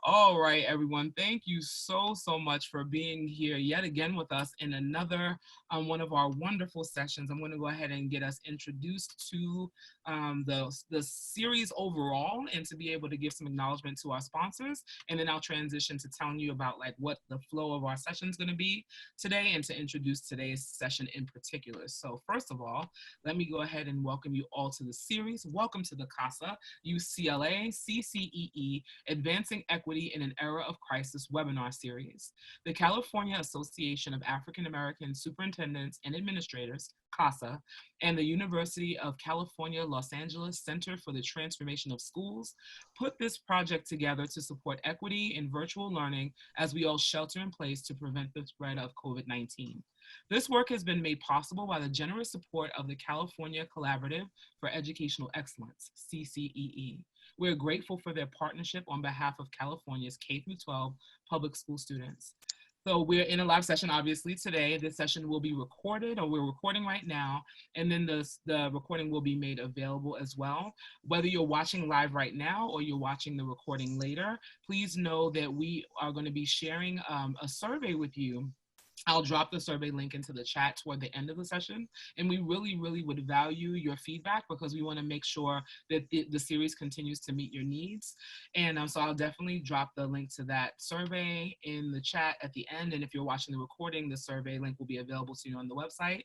All right, everyone. Thank you so much for being here yet again with us in another one of our wonderful sessions. I'm going to go ahead and get us introduced to the series overall and to be able to give some acknowledgement to our sponsors. And then I'll transition to telling you about like what the flow of our session is going to be today and to introduce today's session in particular. So first of all, let me go ahead and welcome you all to the series. Welcome to the CAAASA, UCLA, CCEE, Advancing Equity in an Era of Crisis webinar series. The California Association of African American Superintendents and Administrators, CAAASA, and the University of California, Los Angeles Center for the Transformation of Schools put this project together to support equity in virtual learning as we all shelter in place to prevent the spread of COVID-19. This work has been made possible by the generous support of the California Collaborative for Educational Excellence, CCEE. We're grateful for their partnership on behalf of California's K-12 public school students. So we're in a live session, obviously, today. This session will be recorded, or we're recording right now, and then the recording will be made available as well. Whether you're watching live right now or you're watching the recording later, please know that we are going to be sharing a survey with you. I'll drop the survey link into the chat toward the end of the session. And we really would value your feedback because we want to make sure that the series continues to meet your needs. And so I'll definitely drop the link to that survey in the chat at the end. And if you're watching the recording, the survey link will be available to you on the website.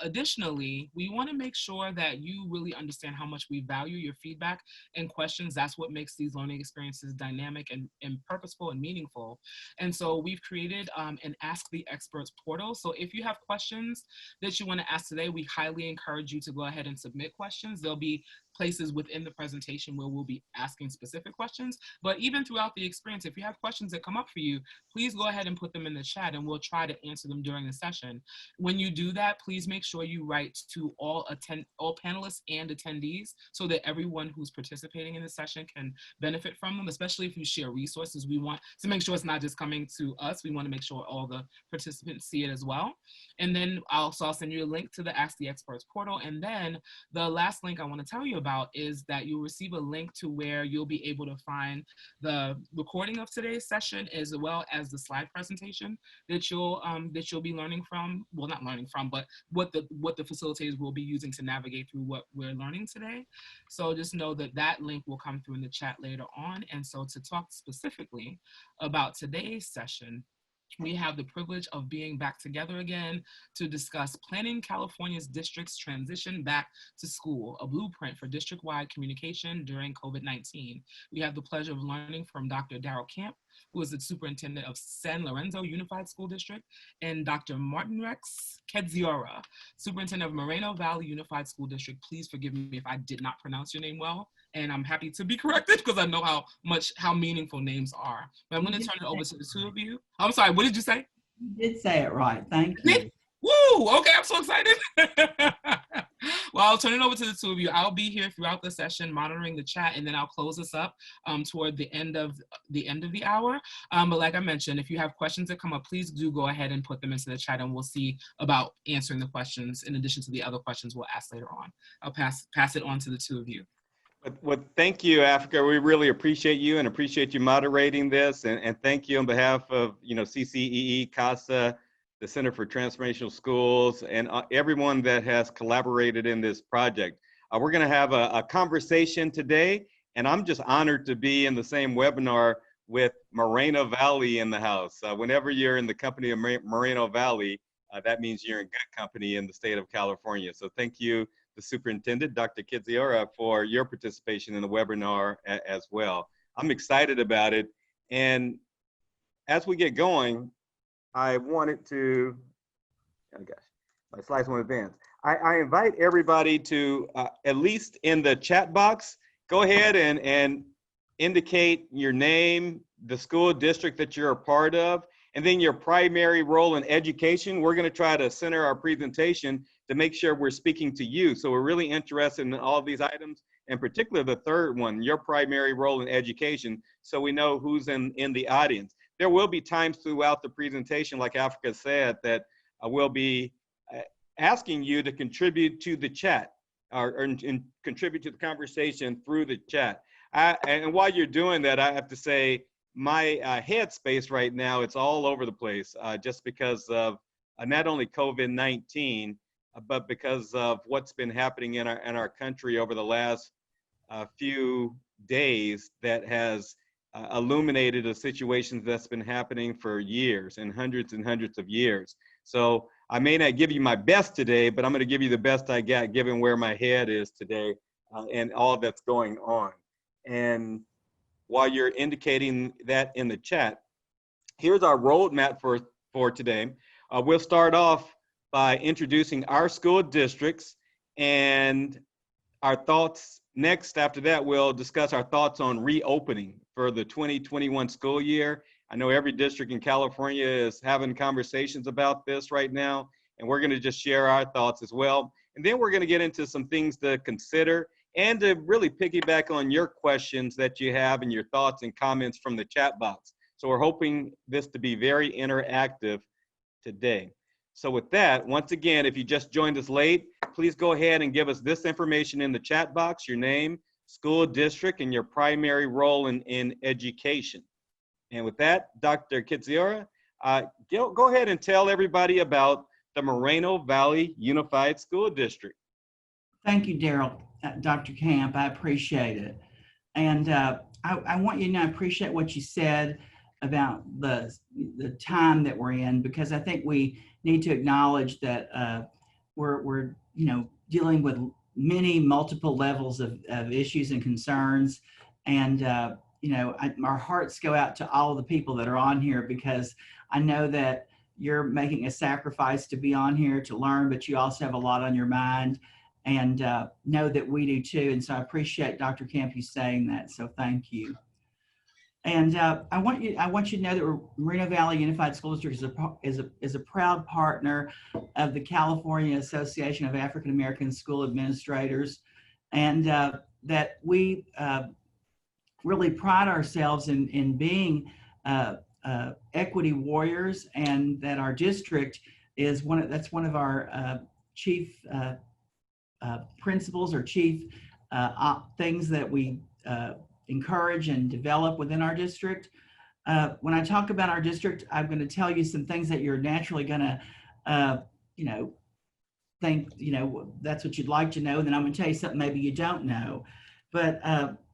Additionally, we want to make sure that you really understand how much we value your feedback and questions. That's what makes these learning experiences dynamic and purposeful and meaningful. And so we've created an Ask the Experts portal. So if you have questions that you want to ask today, we highly encourage you to go ahead and submit questions. There'll be places within the presentation where we'll be asking specific questions, but even throughout the experience, if you have questions that come up for you, please go ahead and put them in the chat and we'll try to answer them during the session. When you do that, please make sure you write to all panelists and attendees so that everyone who's participating in the session can benefit from them, especially if you share resources. We want to make sure it's not just coming to us. We want to make sure all the participants see it as well. And then I'll send you a link to the Ask the Experts portal. And then the last link I want to tell you about is that you'll receive a link to where you'll be able to find the recording of today's session as well as the slide presentation that you'll be learning from. Well, not learning from, but what the facilitators will be using to navigate through what we're learning today. So just know that that link will come through in the chat later on. And so to talk specifically about today's session, we have the privilege of being back together again to discuss Planning California's District's Transition Back to School, a blueprint for district-wide communication during COVID-19. We have the pleasure of learning from Dr. Daryl, who is the Superintendent of San Lorenzo Unified School District, and Dr. Martinrex Kedziora, Superintendent of Moreno Valley Unified School District. Please forgive me if I did not pronounce your name well, and I'm happy to be corrected because I know how meaningful names are. But I'm going to turn it over to the two of you. I'm sorry, what did you say? You did say it right. Thank you. Woo! Okay, I'm so excited. Well, I'll turn it over to the two of you. I'll be here throughout the session monitoring the chat, and then I'll close this up toward the end of the hour. But like I mentioned, if you have questions that come up, please do go ahead and put them into the chat, and we'll see about answering the questions in addition to the other questions we'll ask later on. I'll pass it on to the two of you. Well, thank you, Africa. We really appreciate you and appreciate you moderating this. And thank you on behalf of, CCEE, CAAASA, the Center for Transformational Schools, and everyone that has collaborated in this project. We're going to have a conversation today, and I'm just honored to be in the same webinar with Moreno Valley in the house. Whenever you're in the company of Moreno Valley, that means you're in good company in the state of California. So thank you, the Superintendent, Dr. Kedziora, for your participation in the webinar as well. I'm excited about it. And as we get going, I wanted to, oh gosh, my slides won't advance. I invite everybody to, at least in the chat box, go ahead and indicate your name, the school district that you're a part of, and then your primary role in education. We're going to try to center our presentation to make sure we're speaking to you. So we're really interested in all of these items, in particular the third one, your primary role in education, so we know who's in the audience. There will be times throughout the presentation, like Africa said, that we'll be asking you to contribute to the chat or contribute to the conversation through the chat. And while you're doing that, I have to say my headspace right now, it's all over the place just because of not only COVID-19, but because of what's been happening in our country over the last few days that has illuminated a situation that's been happening for years and hundreds of years. So I may not give you my best today, but I'm going to give you the best I got given where my head is today and all that's going on. And while you're indicating that in the chat, here's our roadmap for today. We'll start off by introducing our school districts and our thoughts. Next, after that, we'll discuss our thoughts on reopening for the 2021 school year. I know every district in California is having conversations about this right now, and we're going to just share our thoughts as well. And then we're going to get into some things to consider and to really piggyback on your questions that you have and your thoughts and comments from the chat box. So we're hoping this to be very interactive today. So with that, once again, if you just joined us late, please go ahead and give us this information in the chat box, your name, school district, and your primary role in education. And with that, Dr. Kedziora, go ahead and tell everybody about the Moreno Valley Unified School District. Thank you, Daryl, Dr. Camp. I appreciate it. And I want you to know I appreciate what you said about the time that we're in, because I think we need to acknowledge that we're dealing with many multiple levels of issues and concerns. And our hearts go out to all of the people that are on here, because I know that you're making a sacrifice to be on here to learn, but you also have a lot on your mind, and know that we do too. And so I appreciate Dr. Camp you saying that. So thank you. And I want you to know that Moreno Valley Unified School District is a proud partner of the California Association of African American School Administrators, and that we really pride ourselves in being equity warriors, and that our district is one of our chief principles or chief things that we encourage and develop within our district. When I talk about our district, I'm going to tell you some things that you're naturally going to, think, that's what you'd like to know. Then I'm going to tell you something maybe you don't know. But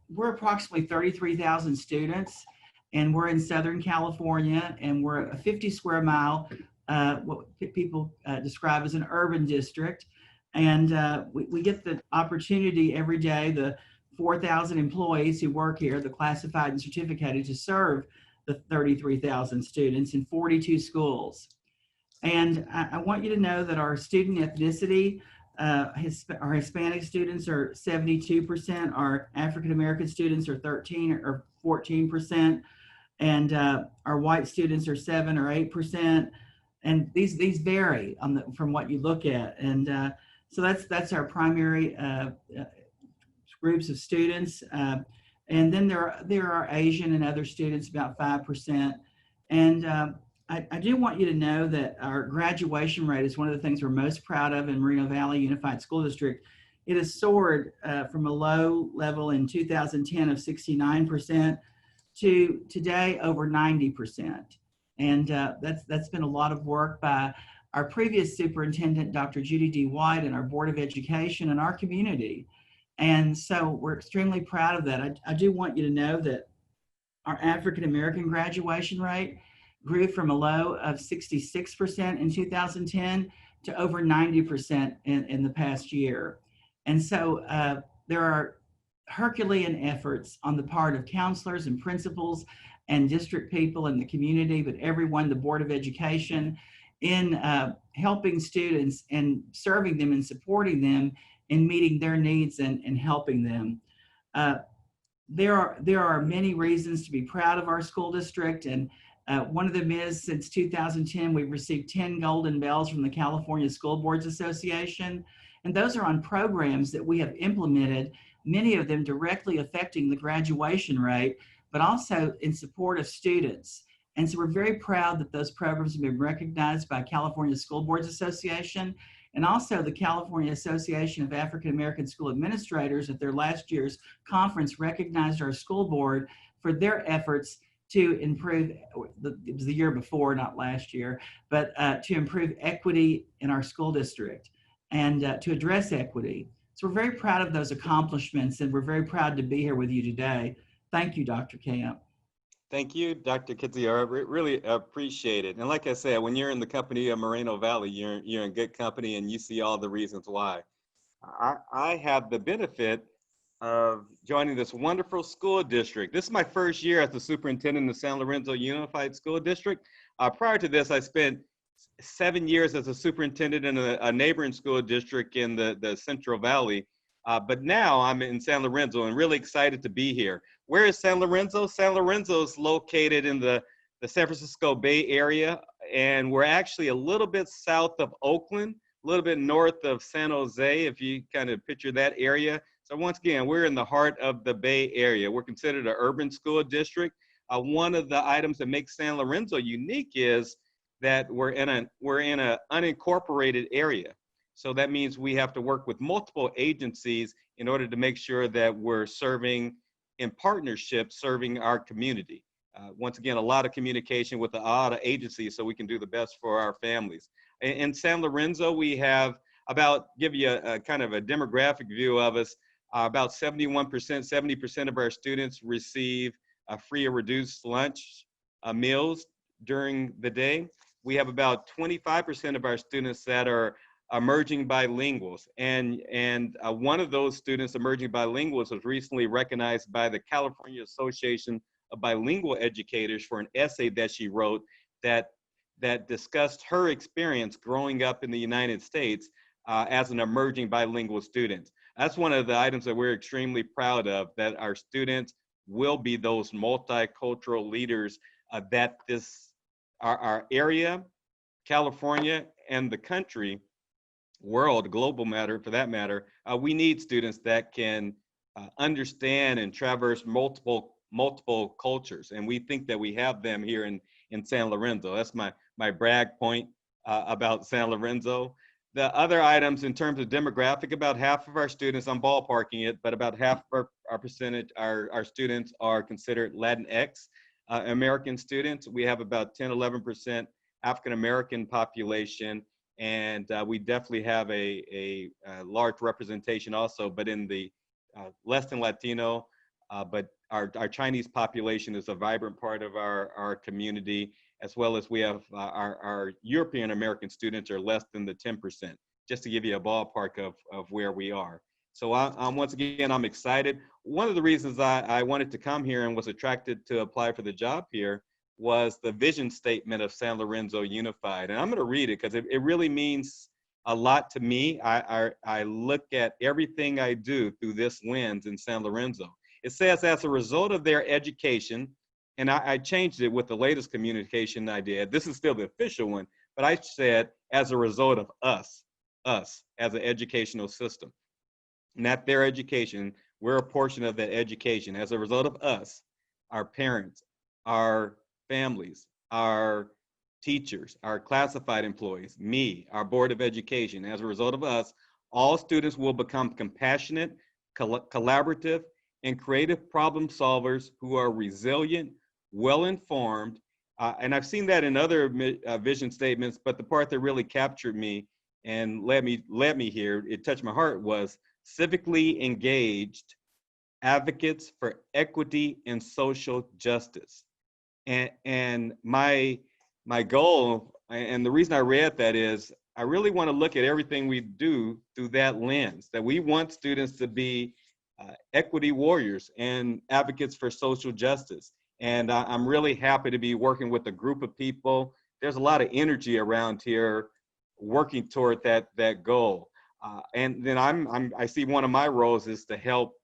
we're approximately 33,000 students, and we're in Southern California, and we're a 50 square mile, what people describe as an urban district. And we get the opportunity every day, the 4,000 employees who work here, the classified and certificated, to serve the 33,000 students in 42 schools. And I want you to know that our student ethnicity, our Hispanic students are 72%, our African American students are 14%, and our white students are 7 or 8%. And these vary from what you look at. And so that's our primary groups of students, and then there are Asian and other students, about 5%. And I do want you to know that our graduation rate is one of the things we're most proud of in Moreno Valley Unified School District. It has soared from a low level in 2010 of 69% to today over 90%. And that's been a lot of work by our previous superintendent, Dr. Judy D. White, and our Board of Education and our community. And so we're extremely proud of that. I do want you to know that our African American graduation rate grew from a low of 66% in 2010 to over 90% in the past year. And so there are Herculean efforts on the part of counselors and principals and district people in the community, but everyone, the Board of Education, in helping students and serving them and supporting them in meeting their needs and helping them. There are many reasons to be proud of our school district, and one of them is, since 2010, we've received 10 Golden Bells from the California School Boards Association, and those are on programs that we have implemented, many of them directly affecting the graduation rate, but also in support of students. And so we're very proud that those programs have been recognized by California School Boards Association, And also the California Association of African American School Administrators at their last year's conference recognized our school board for their efforts to improve, it was the year before, not last year, but to improve equity in our school district and to address equity. So we're very proud of those accomplishments, and we're very proud to be here with you today. Thank you, Dr. Camp. Thank you, Dr. Kedziora. Really appreciate it. And like I said, when you're in the company of Moreno Valley, you're in good company, and you see all the reasons why. I have the benefit of joining this wonderful school district. This is my first year as the superintendent of San Lorenzo Unified School District. Prior to this, I spent 7 years as a superintendent in a neighboring school district in the Central Valley. But now I'm in San Lorenzo and really excited to be here. Where is San Lorenzo? San Lorenzo is located in the San Francisco Bay Area, and we're actually a little bit south of Oakland, a little bit north of San Jose, if you kind of picture that area. So once again, we're in the heart of the Bay Area. We're considered an urban school district. One of the items that makes San Lorenzo unique is that we're in an unincorporated area. So that means we have to work with multiple agencies in order to make sure that we're serving in partnership, serving our community. Once again, a lot of communication with a lot of agencies so we can do the best for our families. In San Lorenzo, we have give you a kind of a demographic view of us, about 71%, 70% of our students receive free or reduced lunch meals during the day. We have about 25% of our students that are emerging bilinguals. And one of those students, emerging bilinguals, was recently recognized by the California Association of Bilingual Educators for an essay that she wrote that discussed her experience growing up in the United States as an emerging bilingual student. That's one of the items that we're extremely proud of, that our students will be those multicultural leaders that our area, California, and the country, world, global matter for that matter, we need students that can understand and traverse multiple cultures. And we think that we have them here in San Lorenzo. That's my brag point about San Lorenzo. The other items in terms of demographic, about half of our students, I'm ballparking it, but about half of our percentage, our students are considered Latinx American students. We have about 10, 11% African American population, and we definitely have a large representation also, but in the less than Latino, but our Chinese population is a vibrant part of our community, as well as we have our European American students are less than the 10%, just to give you a ballpark of where we are. So once again, I'm excited. One of the reasons I wanted to come here and was attracted to apply for the job here was the vision statement of San Lorenzo Unified. And I'm going to read it because it really means a lot to me. I look at everything I do through this lens in San Lorenzo. It says, as a result of their education, and I changed it with the latest communication I did. This is still the official one, but I said, as a result of us as an educational system. Not their education, we're a portion of that education. As a result of us, our parents, our families, our teachers, our classified employees, me, our Board of Education, as a result of us, all students will become compassionate, collaborative, and creative problem solvers who are resilient, well-informed, and I've seen that in other vision statements, but the part that really captured me and led me here, it touched my heart, was civically engaged advocates for equity and social justice. And my goal, and the reason I read that is, I really want to look at everything we do through that lens, that we want students to be equity warriors and advocates for social justice. And I'm really happy to be working with a group of people. There's a lot of energy around here working toward that goal. And then I see one of my roles is to help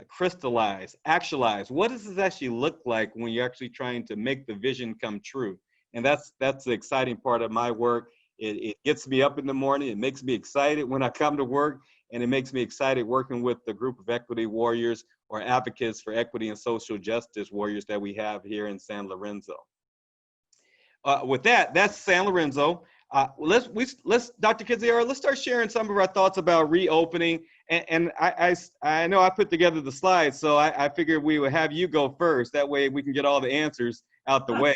crystallize, actualize. What does this actually look like when you're actually trying to make the vision come true? And that's the exciting part of my work. It gets me up in the morning. It makes me excited when I come to work, and it makes me excited working with the group of equity warriors or advocates for equity and social justice warriors that we have here in San Lorenzo. With that, that's San Lorenzo. Let's Dr. Kedziora, let's start sharing some of our thoughts about reopening. And I know I put together the slides, so I figured we would have you go first. That way we can get all the answers out the way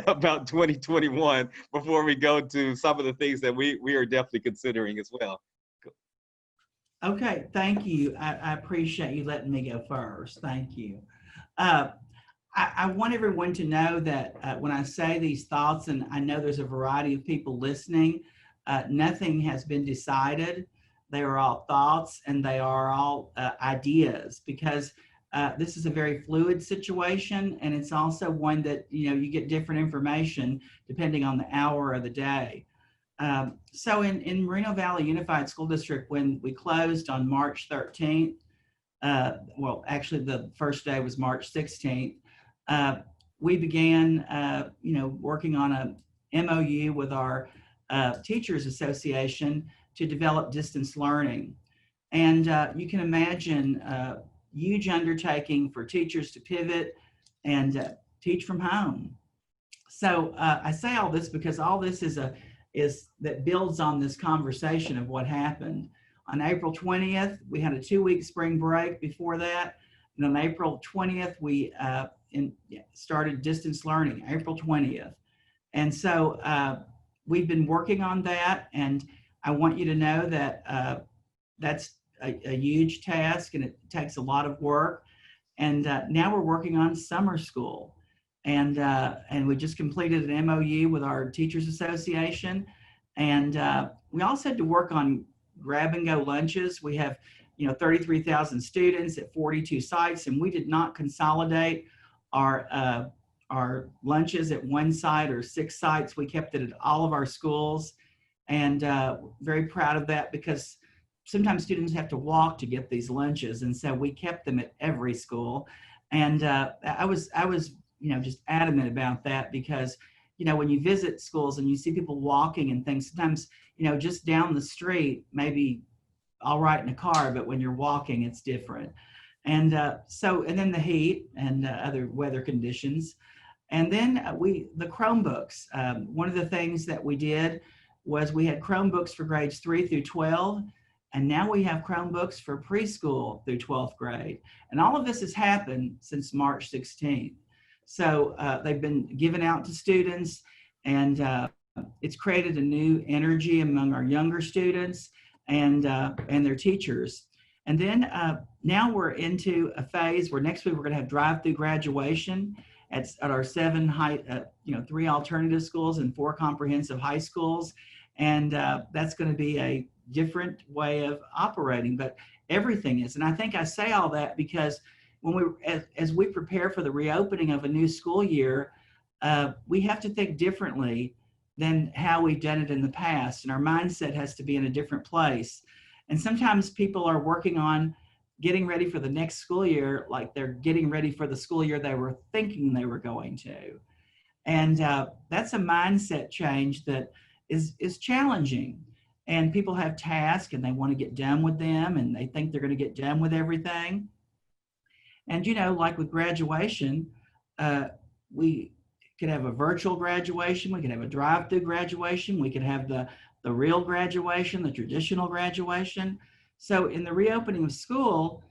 about 2021 before we go to some of the things that we are definitely considering as well. Okay, thank you. I appreciate you letting me go first. Thank you. I want everyone to know that when I say these thoughts, and I know there's a variety of people listening, nothing has been decided. They are all thoughts and they are all ideas, because this is a very fluid situation, and it's also one that, you get different information depending on the hour of the day. So in Moreno Valley Unified School District, when we closed on March 13th, well, actually the first day was March 16th, we began, working on a MOU with our Teachers Association to develop distance learning. And you can imagine a huge undertaking for teachers to pivot and teach from home. So I say all this because all this is that builds on this conversation of what happened. On April 20th, we had a 2-week spring break before that. And on April 20th, we started distance learning, April 20th. And so we've been working on that. And I want you to know that that's a huge task, and it takes a lot of work. And now we're working on summer school. And we just completed an MOU with our Teachers Association. And we also had to work on grab and go lunches. We have, 33,000 students at 42 sites, and we did not consolidate our lunches at one site or 6 sites. We kept it at all of our schools, and very proud of that, because sometimes students have to walk to get these lunches. And so we kept them at every school. And I was just adamant about that, because, when you visit schools and you see people walking and things, sometimes, just down the street, maybe all right in a car, but when you're walking, it's different. And and then the heat and other weather conditions. And then the Chromebooks. One of the things that we did was we had Chromebooks for grades 3 through 12. And now we have Chromebooks for preschool through 12th grade. And all of this has happened since March 16th. So they've been given out to students, and it's created a new energy among our younger students and their teachers. And then now we're into a phase where next week we're going to have drive-through graduation at our 7 3 alternative schools and 4 comprehensive high schools. And that's going to be a different way of operating, but everything is. And I think I say all that because when as we prepare for the reopening of a new school year, we have to think differently than how we've done it in the past. And our mindset has to be in a different place. And sometimes people are working on getting ready for the next school year like they're getting ready for the school year they were thinking they were going to. And that's a mindset change that is challenging. And people have tasks and they want to get done with them, and they think they're going to get done with everything. And, like with graduation, we could have a virtual graduation, we could have a drive-through graduation, we could have the real graduation, the traditional graduation. So in the reopening of school,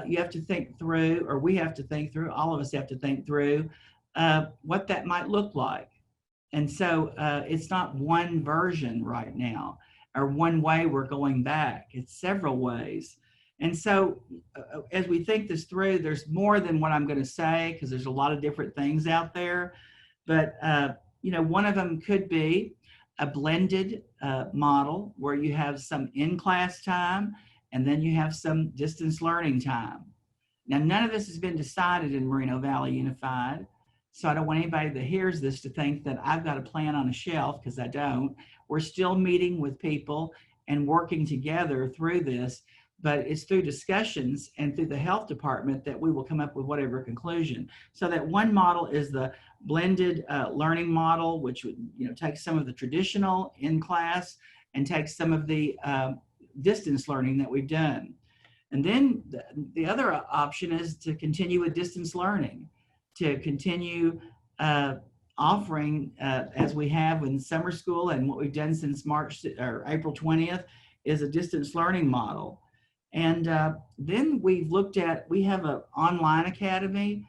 you have to think through, or we have to think through, all of us have to think through what that might look like. And so it's not one version right now, or one way we're going back. It's several ways. And so as we think this through, there's more than what I'm going to say, because there's a lot of different things out there. But, one of them could be a blended model where you have some in-class time and then you have some distance learning time. Now, none of this has been decided in Moreno Valley Unified. So I don't want anybody that hears this to think that I've got a plan on a shelf, because I don't. We're still meeting with people and working together through this. But it's through discussions and through the health department that we will come up with whatever conclusion. So that one model is the blended learning model, which would take some of the traditional in class and take some of the distance learning that we've done. And then the other option is to continue with distance learning, to continue offering, as we have in summer school and what we've done since March or April 20th, is a distance learning model. And then we've looked at, we have an online academy,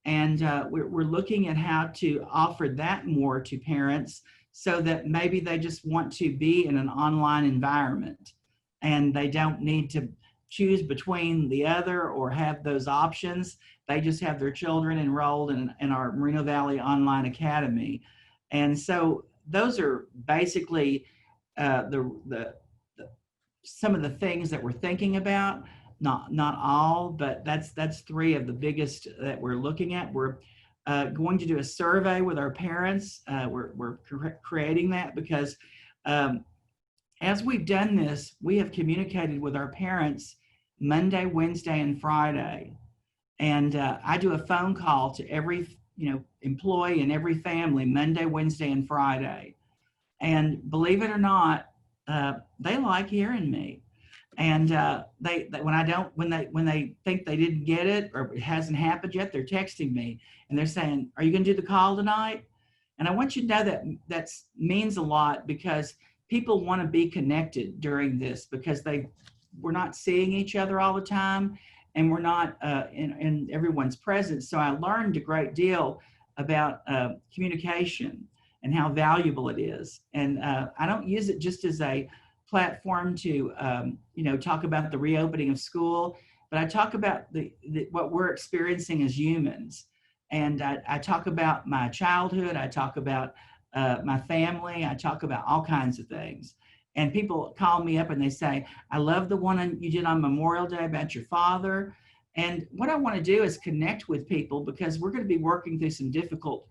and we're looking at how to offer that more to parents so that maybe they just want to be in an online environment and they don't need to choose between the other or have those options. They just have their children enrolled in our Moreno Valley Online Academy. And so those are basically some of the things that we're thinking about. Not all, but that's three of the biggest that we're looking at. We're going to do a survey with our parents. We're creating that because as we've done this, we have communicated with our parents Monday, Wednesday, and Friday. And I do a phone call to every employee and every family Monday, Wednesday, and Friday. And believe it or not, they like hearing me. And when they think they didn't get it or it hasn't happened yet, they're texting me and they're saying, "Are you going to do the call tonight?" And I want you to know that means a lot, because people want to be connected during this, because we're not seeing each other all the time, and we're not in everyone's presence. So I learned a great deal about communication and how valuable it is. And I don't use it just as a platform to talk about the reopening of school, but I talk about what we're experiencing as humans. And I talk about my childhood, I talk about my family, I talk about all kinds of things. And people call me up and they say, "I love the one you did on Memorial Day about your father." And what I want to do is connect with people, because we're going to be working through some difficult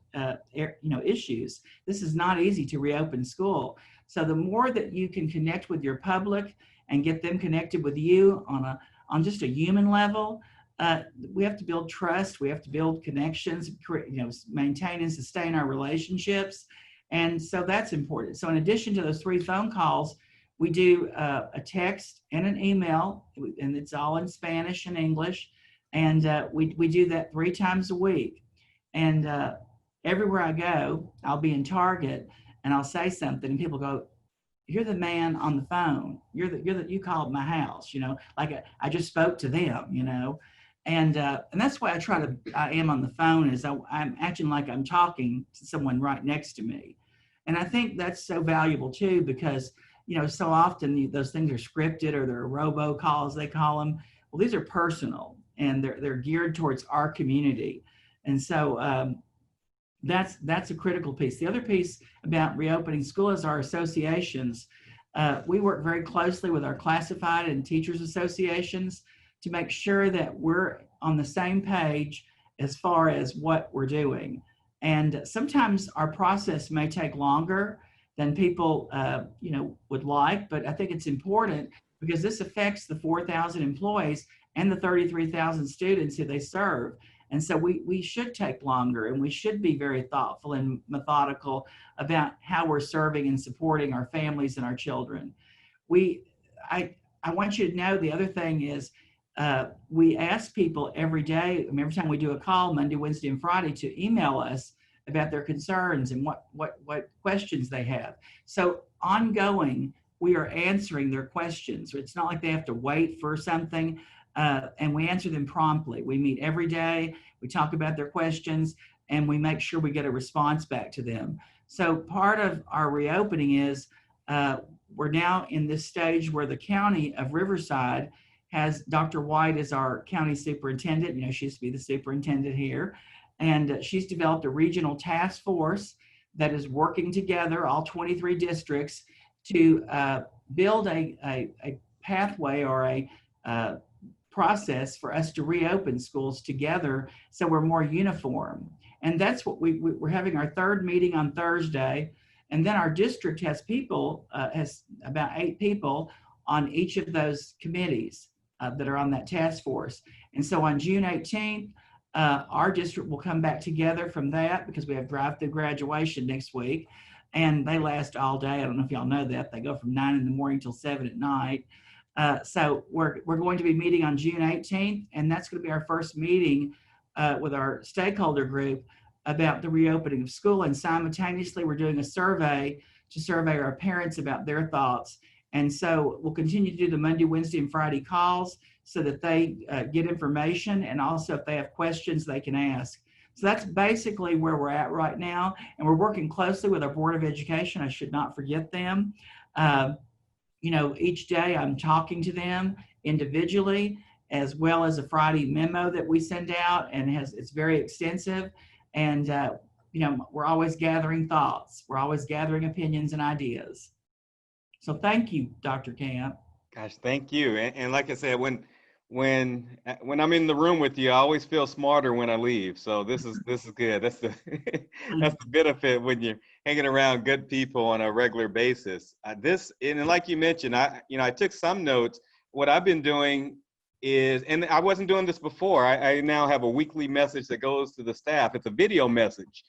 issues. This is not easy to reopen school. So the more that you can connect with your public and get them connected with you on just a human level, we have to build trust. We have to build connections, maintain and sustain our relationships. And so that's important. So in addition to those 3 phone calls, we do a text and an email, and it's all in Spanish and English. And we do that 3 times a week. And everywhere I go, I'll be in Target and I'll say something and people go, "You're the man on the phone. You called my house," like I just spoke to them, And that's why I am on the phone, is I'm acting like I'm talking to someone right next to me. And I think that's so valuable too, because, so often those things are scripted, or they're robocalls, they call them. Well, these are personal, and they're geared towards our community. And so that's a critical piece. The other piece about reopening school is our associations. We work very closely with our classified and teachers associations to make sure that we're on the same page as far as what we're doing. And sometimes our process may take longer than people, would like, but I think it's important, because this affects the 4,000 employees and the 33,000 students who they serve. And so we should take longer, and we should be very thoughtful and methodical about how we're serving and supporting our families and our children. I want you to know, the other thing is, we ask people every day, every time we do a call, Monday, Wednesday, and Friday, to email us about their concerns and what questions they have. So ongoing, we are answering their questions. It's not like they have to wait for something, and we answer them promptly. We meet every day, we talk about their questions, and we make sure we get a response back to them. So part of our reopening is we're now in this stage where the county of Riverside has Dr. White as our county superintendent. She used to be the superintendent here. And she's developed a regional task force that is working together, all 23 districts, to build a pathway or a process for us to reopen schools together, so we're more uniform. And that's what we're having our 3rd meeting on Thursday. And then our district has has about 8 people on each of those committees that are on that task force. And so on June 18th, our district will come back together from that, because we have drive-through graduation next week, and they last all day. I don't know if y'all know that. They go from 9 in the morning till 7 at night. So we're going to be meeting on June 18th, and that's going to be our first meeting with our stakeholder group about the reopening of school, and simultaneously we're doing a survey to survey our parents about their thoughts. And so we'll continue to do the Monday, Wednesday, and Friday calls so that they get information, and also if they have questions they can ask. So that's basically where we're at right now, and we're working closely with our Board of Education. I should not forget them. You know, each day I'm talking to them individually, as well as a Friday memo that we send out, and it's very extensive. And you know, we're always gathering thoughts. We're always gathering opinions and ideas. So thank you, Dr. Camp. Gosh, thank you. And like I said, when I'm in the room with you, I always feel smarter when I leave. So this is good. That's the that's the benefit when you're hanging around good people on a regular basis. And like you mentioned, I took some notes. What I've been doing is, and I wasn't doing this before. I now have a weekly message that goes to the staff. It's a video message.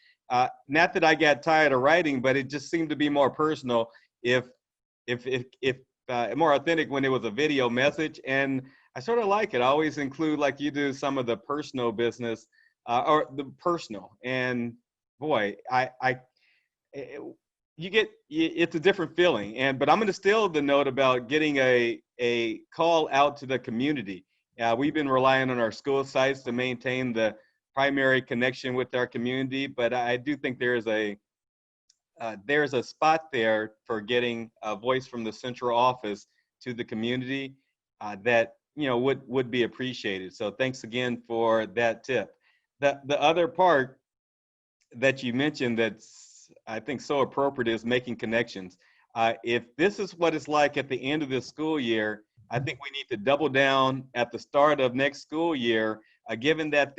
Not that I got tired of writing, but it just seemed to be more personal if more authentic when it was a video message. And I sort of like it. I always include, like you do, some of the personal business or the personal. And boy, it's a different feeling. But I'm going to steal the note about getting a call out to the community. We've been relying on our school sites to maintain the primary connection with our community, but I do think there's a spot there for getting a voice from the central office to the community that would be appreciated. So thanks again for that tip. The other part that you mentioned that's I think so appropriate is making connections. If this is what it's like at the end of this school year, I think we need to double down at the start of next school year, given that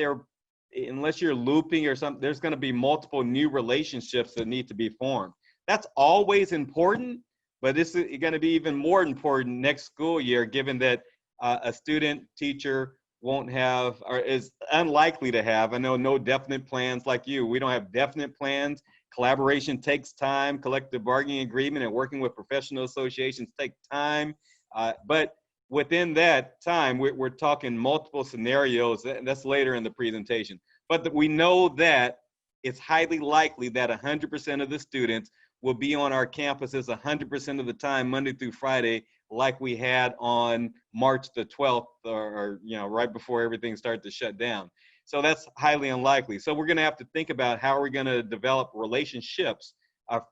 unless you're looping or something, there's going to be multiple new relationships that need to be formed. That's always important, but this is going to be even more important next school year, given that a student teacher won't have, or is unlikely to have, I know, no definite plans like you. We don't have definite plans. Collaboration takes time. Collective bargaining agreement and working with professional associations take time. But within that time, we're talking multiple scenarios. That's later in the presentation. But we know that it's highly likely that 100% of the students will be on our campuses 100% of the time, Monday through Friday, like we had on March the 12th, or right before everything started to shut down. So that's highly unlikely. So we're going to have to think about how we're going to develop relationships,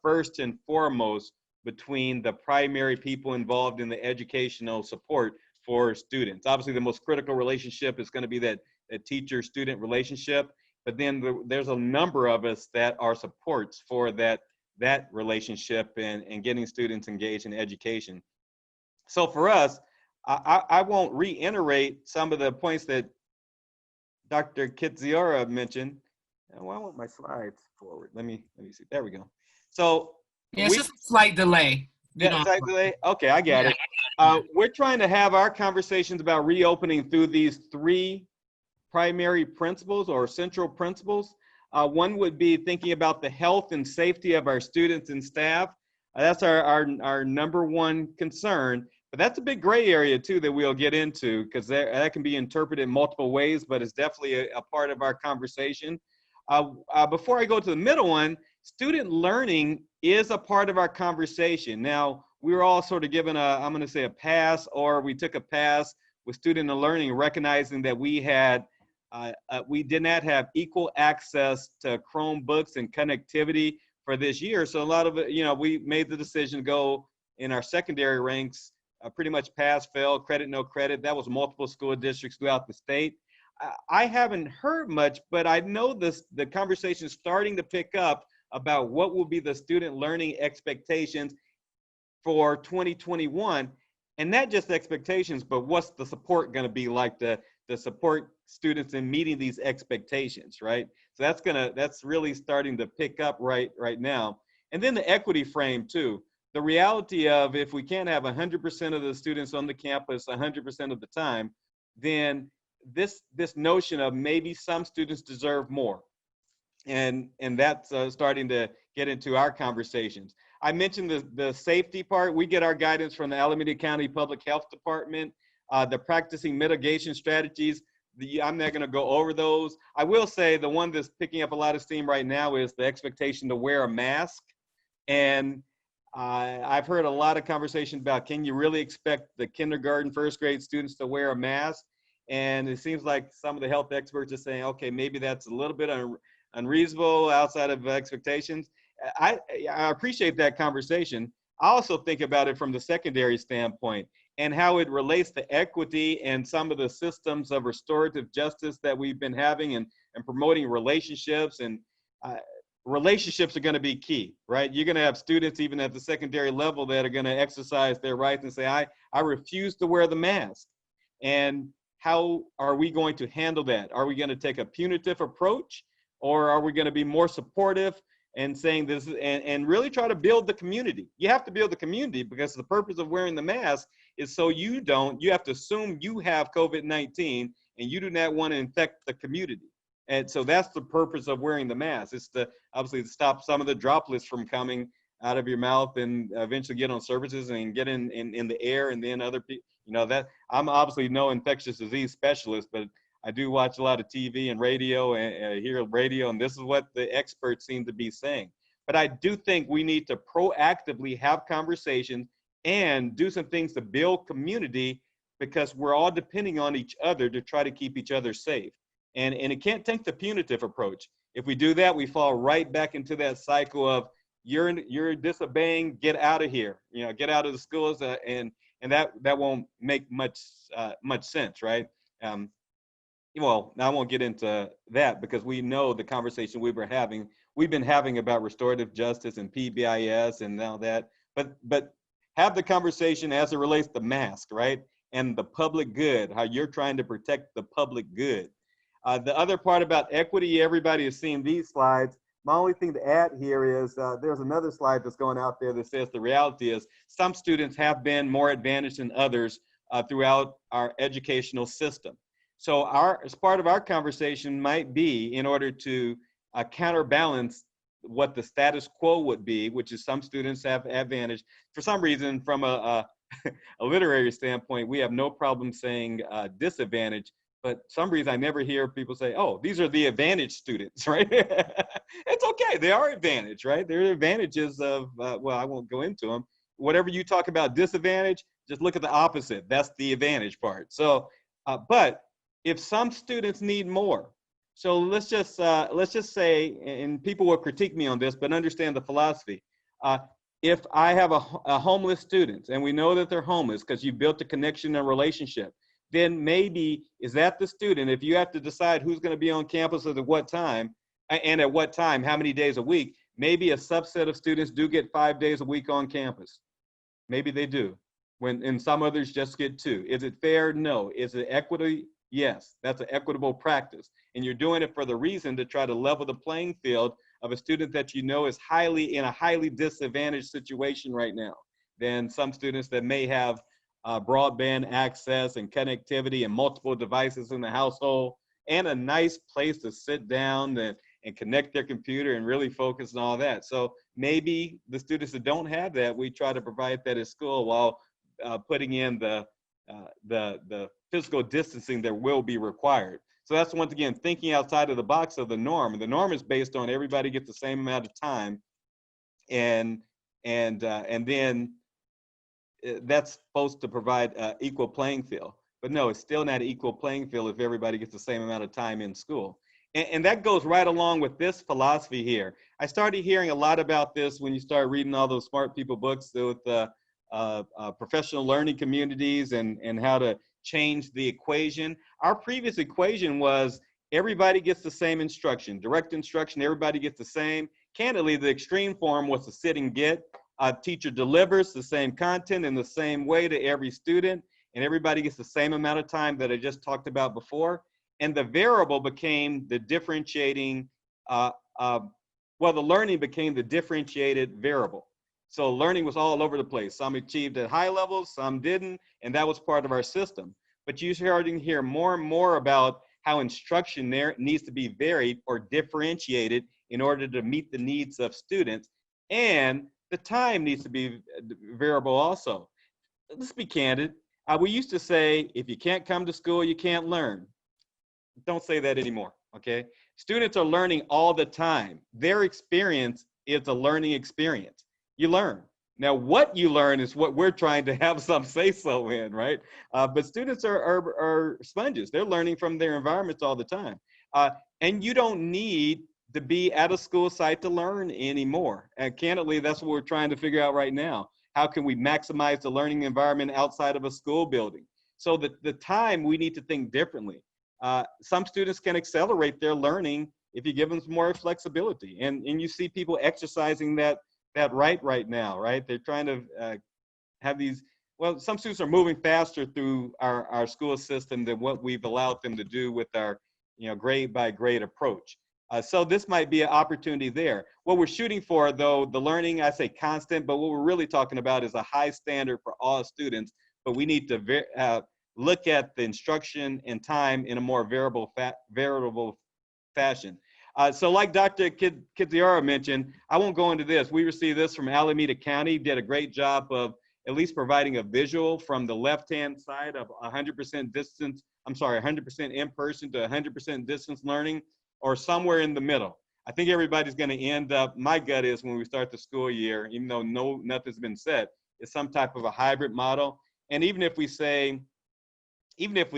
first and foremost, between the primary people involved in the educational support for students. Obviously, the most critical relationship is going to be that teacher-student relationship, but then there's a number of us that are supports for that relationship and getting students engaged in education. So for us, I won't reiterate some of the points that Dr. Kedziora mentioned. Why won't my slides forward? Let me see. There we go. So yeah, it's just a slight delay. Slight delay? Okay, I got it. We're trying to have our conversations about reopening through these three primary principles or central principles. One would be thinking about the health and safety of our students and staff. That's our number one concern. But that's a big gray area too that we'll get into, because that can be interpreted in multiple ways, but it's definitely a part of our conversation. Before I go to the middle one, student learning is a part of our conversation. Now, we were all sort of given I'm going to say a pass, or we took a pass with student learning, recognizing that we did not have equal access to Chromebooks and connectivity for this year. So a lot of it, we made the decision to go in our secondary ranks, pretty much pass, fail, credit, no credit. That was multiple school districts throughout the state. I haven't heard much, but I know the conversation is starting to pick up about what will be the student learning expectations for 2021. And not just expectations, but what's the support going to be like to support students in meeting these expectations, right? So that's really starting to pick up right now. And then the equity frame too. The reality of, if we can't have 100% of the students on the campus 100% of the time, then this notion of maybe some students deserve more. And that's starting to get into our conversations. I mentioned the safety part. We get our guidance from the Alameda County Public Health Department. The practicing mitigation strategies. I'm not going to go over those. I will say the one that's picking up a lot of steam right now is the expectation to wear a mask. And I've heard a lot of conversation about, can you really expect the kindergarten, first grade students to wear a mask? And it seems like some of the health experts are saying, okay, maybe that's a little bit unreasonable, outside of expectations. I appreciate that conversation. I also think about it from the secondary standpoint and how it relates to equity and some of the systems of restorative justice that we've been having, and promoting relationships. And relationships are going to be key, right? You're going to have students even at the secondary level that are going to exercise their rights and say, I refuse to wear the mask. And how are we going to handle that? Are we going to take a punitive approach, or are we going to be more supportive and saying this, and really try to build the community? You have to build the community, because the purpose of wearing the mask is so you have to assume you have COVID-19 and you do not want to infect the community. And so that's the purpose of wearing the mask. It's to obviously stop some of the droplets from coming out of your mouth and eventually get on surfaces and get in the air, and then other people, that I'm obviously no infectious disease specialist, but I do watch a lot of TV and radio and hear radio, and this is what the experts seem to be saying. But I do think we need to proactively have conversations and do some things to build community, because we're all depending on each other to try to keep each other safe. And it can't take the punitive approach. If we do that, we fall right back into that cycle of you're disobeying, get out of here, get out of the schools, and that won't make much sense, right? Well, now I won't get into that, because we know the conversation we've been having about restorative justice and PBIS and all that, but have the conversation as it relates to mask, right? And the public good, how you're trying to protect the public good. The other part about equity, everybody has seen these slides. My only thing to add here is there's another slide that's going out there that says the reality is some students have been more advantaged than others throughout our educational system. So as part of our conversation might be, in order to counterbalance what the status quo would be, which is some students have advantage. For some reason, from a literary standpoint, we have no problem saying disadvantage. But some reason I never hear people say, oh, these are the advantaged students, right? It's okay, they are advantaged, right? They're advantages of, well, I won't go into them. Whatever you talk about disadvantage, just look at the opposite. That's the advantage part. So, but if some students need more, so let's just say, and people will critique me on this, but understand the philosophy. If I have a homeless student, and we know that they're homeless because you built a connection and relationship, then maybe is that the student, if you have to decide who's going to be on campus at what time, and at what time, how many days a week, maybe a subset of students do get 5 days a week on campus. Maybe they do, and some others just get 2. Is it fair? No. Is it equity? Yes, that's an equitable practice. And you're doing it for the reason to try to level the playing field of a student that is in a highly disadvantaged situation right now than some students that may have broadband access and connectivity and multiple devices in the household and a nice place to sit down and connect their computer and really focus on all that. So maybe the students that don't have that, we try to provide that at school while putting in the physical distancing that will be required. So that's, once again, thinking outside of the box of the norm. The norm is based on everybody gets the same amount of time, and then that's supposed to provide equal playing field. But no, it's still not an equal playing field if everybody gets the same amount of time in school. And that goes right along with this philosophy here. I started hearing a lot about this when you start reading all those smart people books with professional learning communities and how to change the equation. Our previous equation was everybody gets the same instruction, direct instruction, everybody gets the same. Candidly, the extreme form was the sit and get. A teacher delivers the same content in the same way to every student, and everybody gets the same amount of time that I just talked about before. And the variable became the differentiating, the learning became the differentiated variable. So learning was all over the place. Some achieved at high levels, some didn't, and that was part of our system. But you're starting to hear more and more about how instruction there needs to be varied or differentiated in order to meet the needs of students, and the time needs to be variable also. Let's be candid. We used to say, if you can't come to school, you can't learn. don't say that anymore, okay? Students are learning all the time. Their experience is a learning experience. You learn. Now, what you learn is what we're trying to have some say-so in, right? But students are sponges. They're learning from their environments all the time. And you don't need to be at a school site to learn anymore. And candidly, that's what we're trying to figure out right now. How can we maximize the learning environment outside of a school building? So the time, we need to think differently. Some students can accelerate their learning if you give them some more flexibility. And you see people exercising that right now, right? They're trying to have these, well, some students are moving faster through our school system than what we've allowed them to do with our, grade by grade approach. So this might be an opportunity there. What we're shooting for, though, the learning, I say constant, but what we're really talking about is a high standard for all students. But we need to look at the instruction and time in a more variable fashion. So like Dr. Kedziora mentioned, I won't go into this. We received this from Alameda County, did a great job of at least providing a visual from the left-hand side of 100% distance, 100% in-person to 100% distance learning, or somewhere in the middle. I think everybody's gonna end up, my gut is when we start the school year, even though nothing's been said, it's some type of a hybrid model. And even if we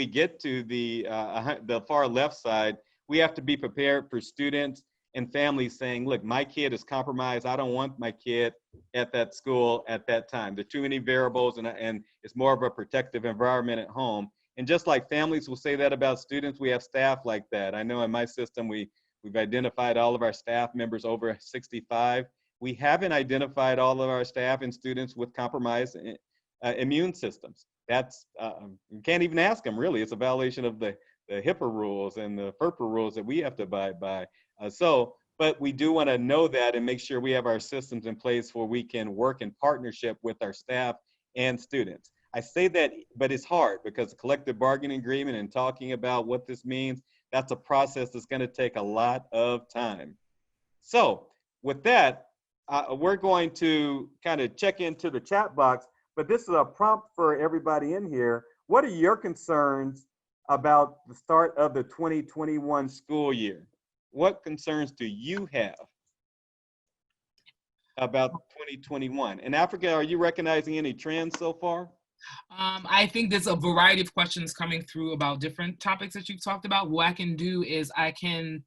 get to the far left side, we have to be prepared for students and families saying, look, my kid is compromised. I don't want my kid at that school at that time. There are too many variables, and it's more of a protective environment at home. And just like families will say that about students, we have staff like that. I know in my system, we've identified all of our staff members over 65. We haven't identified all of our staff and students with compromised immune systems. That's, you can't even ask them, really. It's a violation of the HIPAA rules and the FERPA rules that we have to abide by. But we do want to know that and make sure we have our systems in place where we can work in partnership with our staff and students. I say that, but it's hard because the collective bargaining agreement and talking about what this means, that's a process that's going to take a lot of time. So with that, we're going to kind of check into the chat box, but this is a prompt for everybody in here. What are your concerns about the start of the 2021 school year? What concerns do you have about 2021? In Africa, are you recognizing any trends so far? I think there's a variety of questions coming through about different topics that you've talked about. What I can do is I can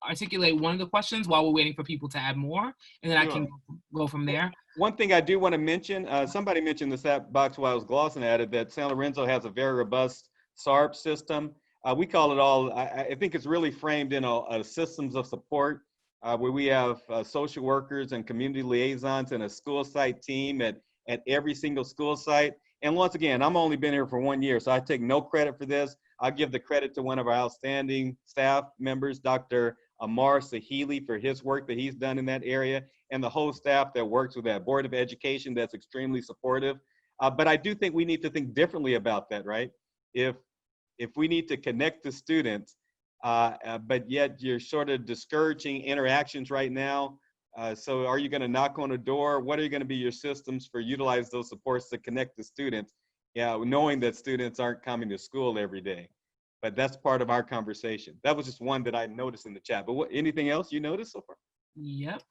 articulate one of the questions while we're waiting for people to add more, and then I can go from there. One thing I do want to mention, somebody mentioned this chat box while I was glossing at it, that San Lorenzo has a very robust SARP system. We call it all, I think it's really framed in a systems of support where we have social workers and community liaisons and a school site team at every single school site. And once again, I'm only been here for 1 year, so I take no credit for this. I'll give the credit to one of our outstanding staff members, Dr. Amar Sahili, for his work that he's done in that area, and the whole staff that works with that Board of Education that's extremely supportive. But I do think we need to think differently about that, right? If we need to connect the students, but yet you're sort of discouraging interactions right now, so are you going to knock on a door? What are going to be your systems for utilize those supports to connect the students? Yeah, knowing that students aren't coming to school every day, but that's part of our conversation. That was just one that I noticed in the chat, but anything else you noticed so far? Yep.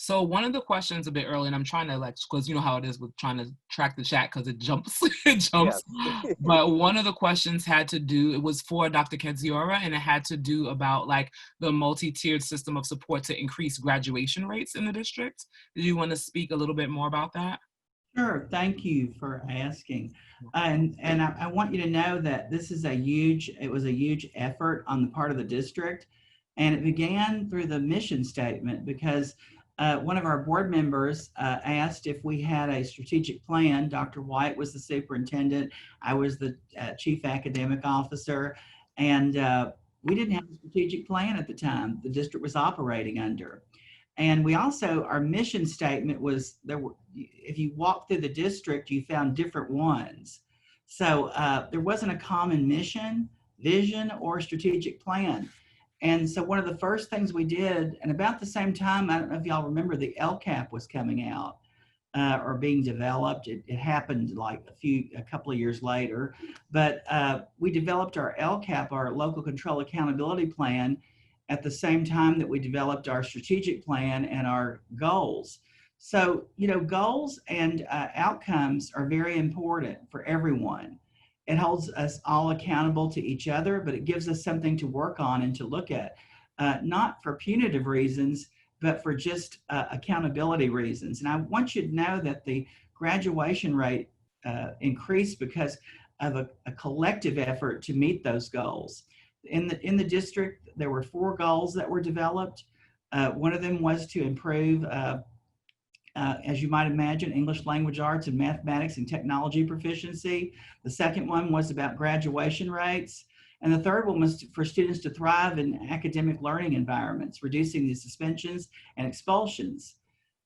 So one of the questions a bit early, and I'm trying to because you know how it is with trying to track the chat because it jumps, Yes. But one of the questions had to do, it was for Dr. Kedziora, and it had to do about like the multi-tiered system of support to increase graduation rates in the district. Did you want to speak a little bit more about that? Sure, thank you for asking. And I want you to know that this is it was a huge effort on the part of the district. And it began through the mission statement because one of our board members asked if we had a strategic plan. Dr. White was the superintendent. I was the chief academic officer. And we didn't have a strategic plan at the time the district was operating under. And we also, our mission statement was, if you walked through the district, you found different ones. So there wasn't a common mission, vision, or strategic plan. And so one of the first things we did, and about the same time, I don't know if y'all remember, the LCAP was coming out. are being developed. It happened like a couple of years later, but we developed our LCAP, our Local Control Accountability Plan, at the same time that we developed our strategic plan and our goals. So, goals and outcomes are very important for everyone. It holds us all accountable to each other, but it gives us something to work on and to look at, not for punitive reasons, but for just accountability reasons. And I want you to know that the graduation rate increased because of a collective effort to meet those goals. In the district, there were 4 goals that were developed. One of them was to improve, as you might imagine, English language arts and mathematics and technology proficiency. The second one was about graduation rates. And the third one was for students to thrive in academic learning environments, reducing the suspensions and expulsions.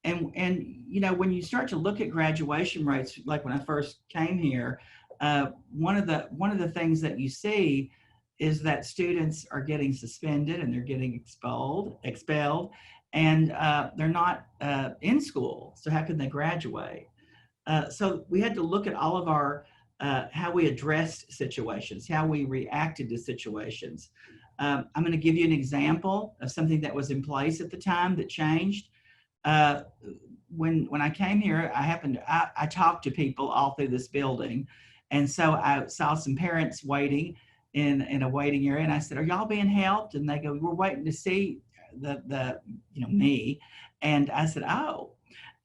And when you start to look at graduation rates, like when I first came here, one of the things that you see is that students are getting suspended and they're getting expelled, and they're not in school. So how can they graduate? So we had to look at all of our how we addressed situations, how we reacted to situations. I'm going to give you an example of something that was in place at the time that changed. When I came here, I talked to people all through this building, and so I saw some parents waiting in a waiting area, and I said, "Are y'all being helped?" And they go, "We're waiting to see me." And I said, "Oh."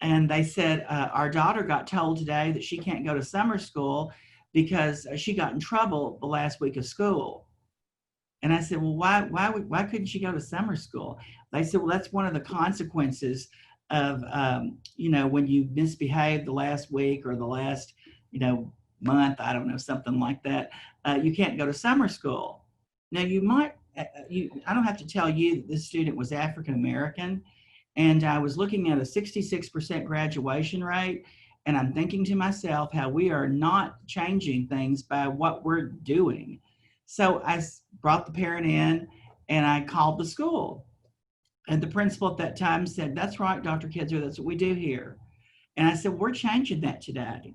And they said, "Our daughter got told today that she can't go to summer school because she got in trouble the last week of school." And I said, "Well, why couldn't she go to summer school?" They said, "Well, that's one of the consequences of, when you misbehave the last week or the last, month, I don't know, something like that, you can't go to summer school." Now, I don't have to tell you that this student was African American, and I was looking at a 66% graduation rate, and I'm thinking to myself how we are not changing things by what we're doing. So I brought the parent in, and I called the school. And the principal at that time said, "That's right, Dr. Kedziora, that's what we do here." And I said, "We're changing that today."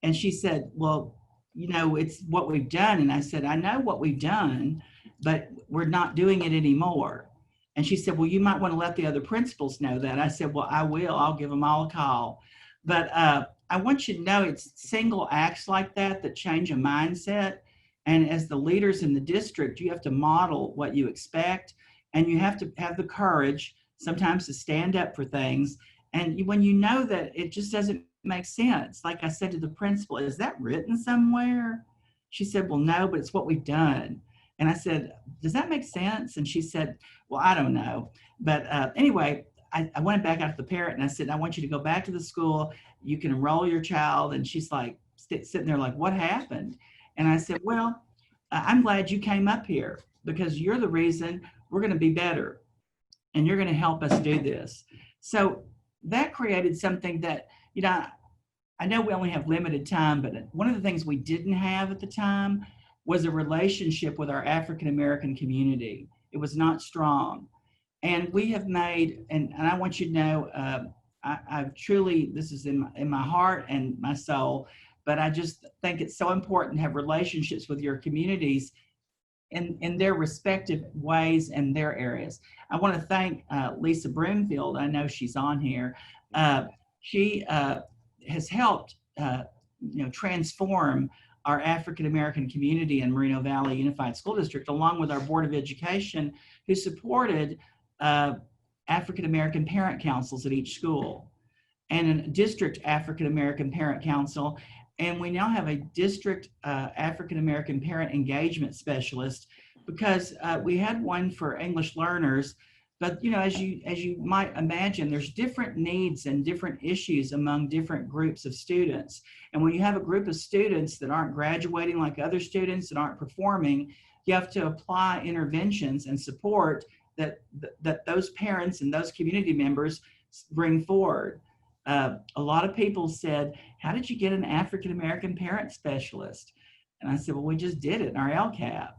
And she said, "Well, it's what we've done." And I said, "I know what we've done, but we're not doing it anymore." And she said, "Well, you might want to let the other principals know that." I said, "Well, I will. I'll give them all a call." But I want you to know it's single acts like that change a mindset. And as the leaders in the district, you have to model what you expect, and you have to have the courage sometimes to stand up for things. And when you know that it just doesn't make sense, like I said to the principal, "Is that written somewhere?" She said, "Well, no, but it's what we've done." And I said, "Does that make sense?" And she said, "Well, I don't know." But anyway, I went back out to the parent and I said, "I want you to go back to the school. You can enroll your child." And she's like sitting there like, "What happened?" And I said, "Well, I'm glad you came up here because you're the reason we're going to be better and you're going to help us do this." So that created something that, I know we only have limited time, but one of the things we didn't have at the time was a relationship with our African American community. It was not strong. And we have made, and I want you to know, I've truly, this is in my heart and my soul, but I just think it's so important to have relationships with your communities in their respective ways and their areas. I want to thank Lisa Broomfield. I know she's on here. She has helped, transform our African American community in Moreno Valley Unified School District, along with our Board of Education, who supported African American parent councils at each school, and a district African American parent council. And we now have a district African American parent engagement specialist, because we had one for English learners. But as you might imagine, there's different needs and different issues among different groups of students. And when you have a group of students that aren't graduating like other students, that aren't performing, you have to apply interventions and support that those parents and those community members bring forward. A lot of people said, "How did you get an African American parent specialist?" And I said, "Well, we just did it in our LCAP."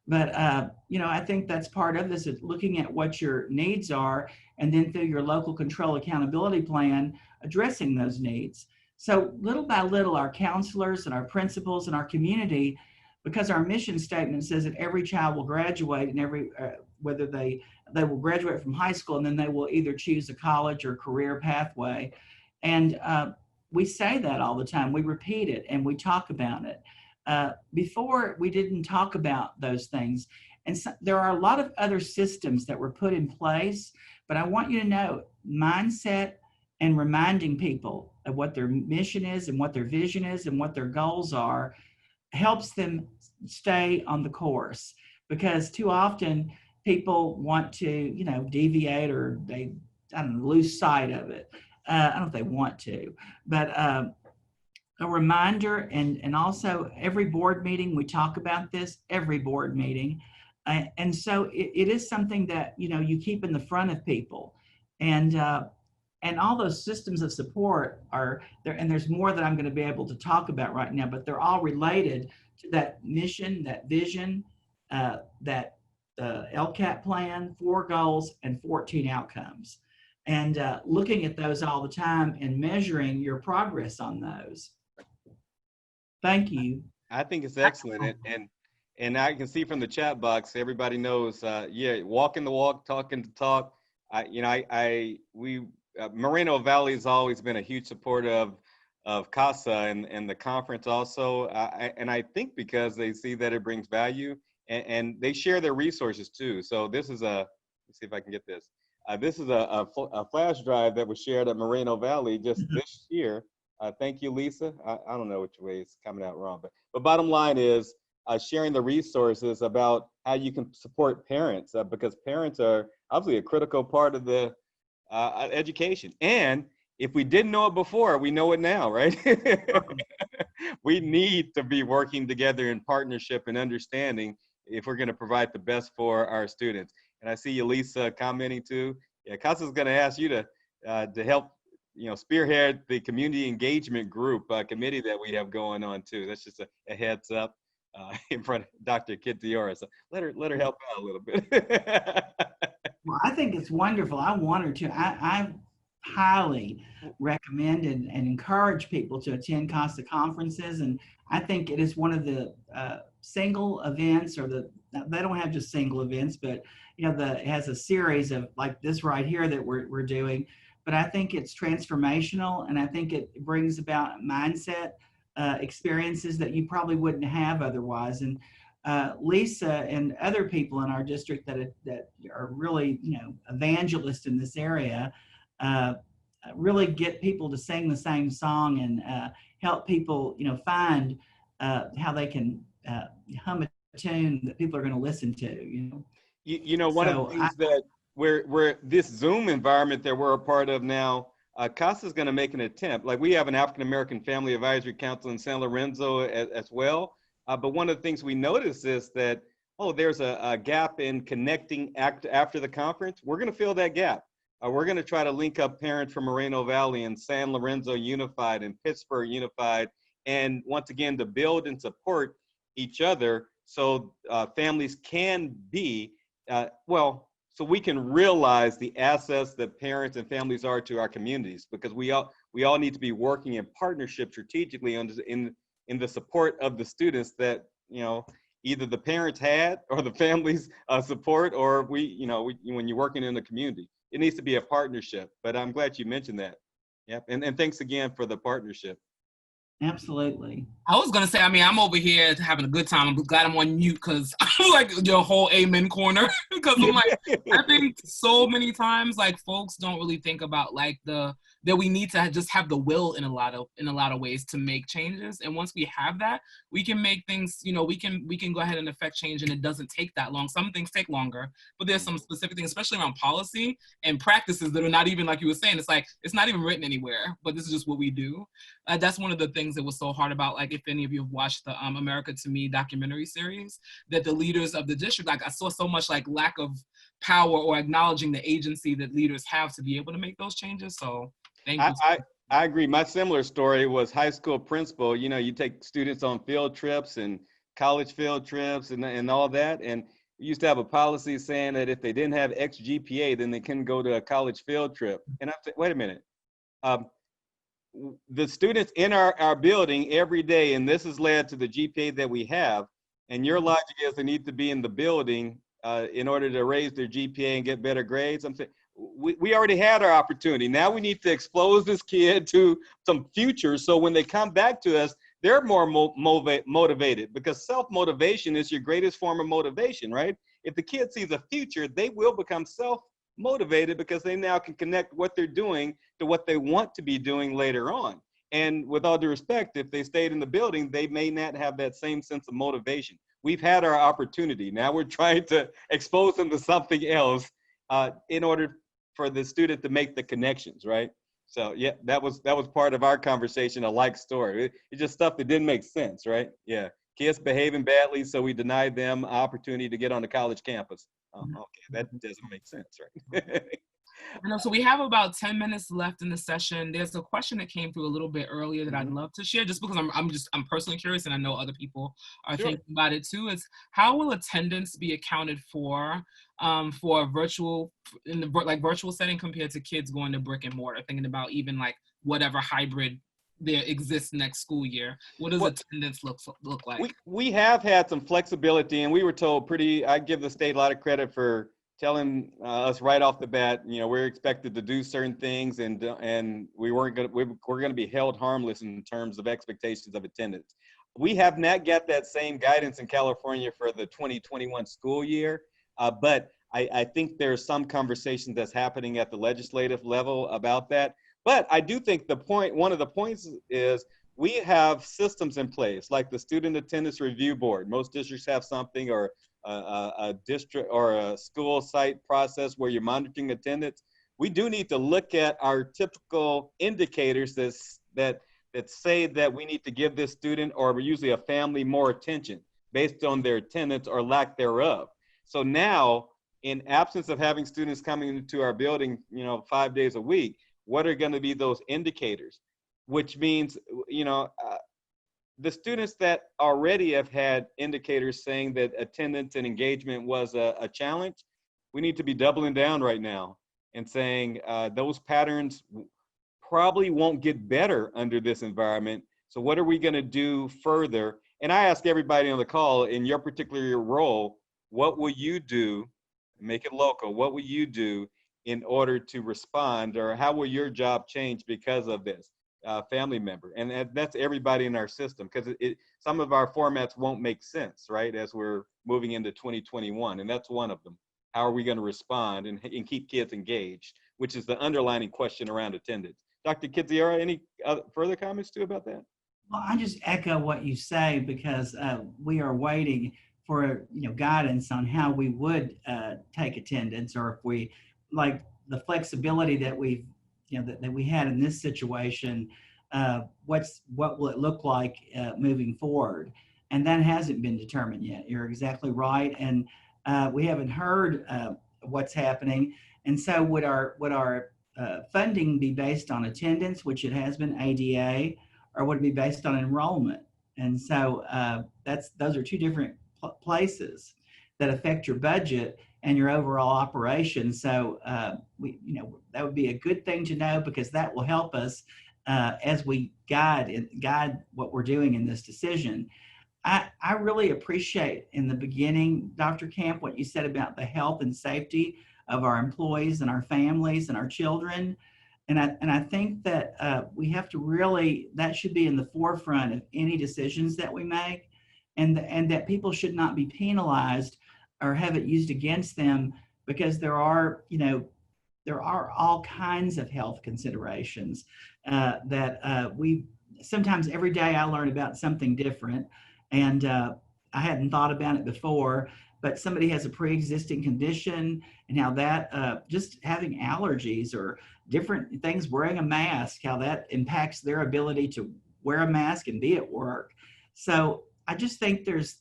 But, I think that's part of this, is looking at what your needs are, and then through your local control accountability plan, addressing those needs. So little by little, our counselors and our principals and our community, because our mission statement says that every child will graduate, and whether they will graduate from high school, and then they will either choose a college or career pathway. And we say that all the time. We repeat it and we talk about it. Before, we didn't talk about those things. And so, there are a lot of other systems that were put in place, but I want you to know, mindset and reminding people of what their mission is and what their vision is and what their goals are helps them stay on the course. Because too often people want to, deviate, or lose sight of it. I don't know if they want to, but a reminder, and also every board meeting, we talk about this, every board meeting. And so it is something that, you keep in the front of people. And all those systems of support are there, and there's more that I'm going to be able to talk about right now, but they're all related to that mission, that vision, that LCAP plan, 4 goals and 14 outcomes. And looking at those all the time and measuring your progress on those. Thank you. I think it's excellent. And I can see from the chat box, everybody knows, walking the walk, talking the talk. Moreno Valley has always been a huge supporter of CAAASA and the conference also. And I think because they see that it brings value, and they share their resources too. So this is let's see if I can get this. This is a flash drive that was shared at Moreno Valley just this year. Thank you, Lisa. I don't know which way it's coming out wrong, but bottom line is sharing the resources about how you can support parents, because parents are obviously a critical part of the education. And if we didn't know it before, we know it now, right? We need to be working together in partnership and understanding if we're going to provide the best for our students. And I see you, Lisa, commenting too. Yeah, CAAASA is going to ask you to help, spearhead the community engagement group committee that we have going on too. That's just a heads up in front of Dr. Kedziora. So let her help out a little bit. Well, I think it's wonderful. I want her to. I highly recommend and encourage people to attend CAAASA conferences. And I think it is one of the single events, or they don't have just single events, but it has a series of like this right here that we're doing. But I think it's transformational, and I think it brings about mindset experiences that you probably wouldn't have otherwise. And Lisa and other people in our district that are really, evangelists in this area, really get people to sing the same song, and help people, find how they can hum a tune that people are going to listen to. One of the things that we're this Zoom environment that we're a part of now, CAAASA is going to make an attempt. Like, we have an African American Family Advisory Council in San Lorenzo as well. But one of the things we notice is that, there's a gap in connecting after the conference. We're going to fill that gap. We're going to try to link up parents from Moreno Valley and San Lorenzo Unified and Pittsburgh Unified, and once again, to build and support each other so families can be, so we can realize the assets that parents and families are to our communities, because we all need to be working in partnership strategically in the support of the students that, either the parents had or the families support, or when you're working in the community, it needs to be a partnership. But I'm glad you mentioned that. Yep. And thanks again for the partnership. Absolutely. I was gonna say, I'm over here having a good time. I'm glad I'm on mute, because I'm like your whole amen corner. Because I'm like, I think so many times, like, folks don't really think about like that we need to just have the will in a lot of ways to make changes. And once we have that, we can make things, we can go ahead and affect change, and it doesn't take that long. Some things take longer, but there's some specific things, especially around policy and practices, that are not even, like you were saying, it's like, it's not even written anywhere, but this is just what we do. That's one of the things that was so hard about, like, if any of you have watched the America to Me documentary series, that the leaders of the district, like, I saw so much like lack of power or acknowledging the agency that leaders have to be able to make those changes. So thank you. I agree. My similar story was high school principal. You take students on field trips, and college field trips and all that. And we used to have a policy saying that if they didn't have X GPA, then they couldn't go to a college field trip. And I said, wait a minute. The students in our building every day, and this has led to the GPA that we have, and your logic is they need to be in the building in order to raise their GPA and get better grades. I'm saying we already had our opportunity. Now we need to expose this kid to some future, so when they come back to us, they're more motivated, because self-motivation is your greatest form of motivation, right? If the kid sees a future, they will become self-motivated because they now can connect what they're doing to what they want to be doing later on. And with all due respect, if they stayed in the building, they may not have that same sense of motivation. We've had our opportunity. Now we're trying to expose them to something else in order for the student to make the connections, right? So yeah, that was part of our conversation, a like story. It's just stuff that didn't make sense, right? Yeah, kids behaving badly, so we denied them opportunity to get on the college campus. Okay, that doesn't make sense, right? I know, so we have about 10 minutes left in the session. There's a question that came through a little bit earlier that I'd love to share, just because I'm personally curious, and I know other people are Sure. thinking about it too. Is how will attendance be accounted for virtual, in the like virtual setting compared to kids going to brick and mortar? Thinking about even like whatever hybrid there exists next school year. What does attendance look like? We have had some flexibility, and we were told I give the state a lot of credit for telling us right off the bat, you know, we're expected to do certain things, and we're going to be held harmless in terms of expectations of attendance. We have not got that same guidance in California for the 2021 school year, but I think there's some conversation that's happening at the legislative level about that. But I do think one of the points is we have systems in place, like the Student Attendance Review Board. Most districts have something, or a district or a school site process where you're monitoring attendance. We do need to look at our typical indicators that say that we need to give this student, or usually a family, more attention based on their attendance or lack thereof. So now, in absence of having students coming into our building, 5 days a week, what are going to be those indicators? Which means, the students that already have had indicators saying that attendance and engagement was a challenge, we need to be doubling down right now and saying those patterns probably won't get better under this environment. So what are we going to do further? And I ask everybody on the call, in your particular role, what will you do, make it local, what will you do in order to respond, or how will your job change because of this? Family member, and that's everybody in our system, because some of our formats won't make sense, right, as we're moving into 2021, and that's one of them. How are we going to respond and keep kids engaged, which is the underlining question around attendance. Dr. Kedziora, any further comments too about that? Well, I just echo what you say, because we are waiting for guidance on how we would take attendance, or if we like the flexibility that we've that we had in this situation. What will it look like moving forward? And that hasn't been determined yet. You're exactly right, and we haven't heard what's happening. And so would our funding be based on attendance, which it has been, ADA, or would it be based on enrollment? And so those are two different places that affect your budget and your overall operation. So that would be a good thing to know, because that will help us as we guide what we're doing in this decision. I really appreciate in the beginning, Dr. Camp, what you said about the health and safety of our employees and our families and our children. And I think that we have to really, that should be in the forefront of any decisions that we make, and that people should not be penalized or have it used against them, because there are all kinds of health considerations that we sometimes every day I learn about something different, and I hadn't thought about it before. But somebody has a pre-existing condition, and how that just having allergies or different things, wearing a mask, how that impacts their ability to wear a mask and be at work. So I just think there's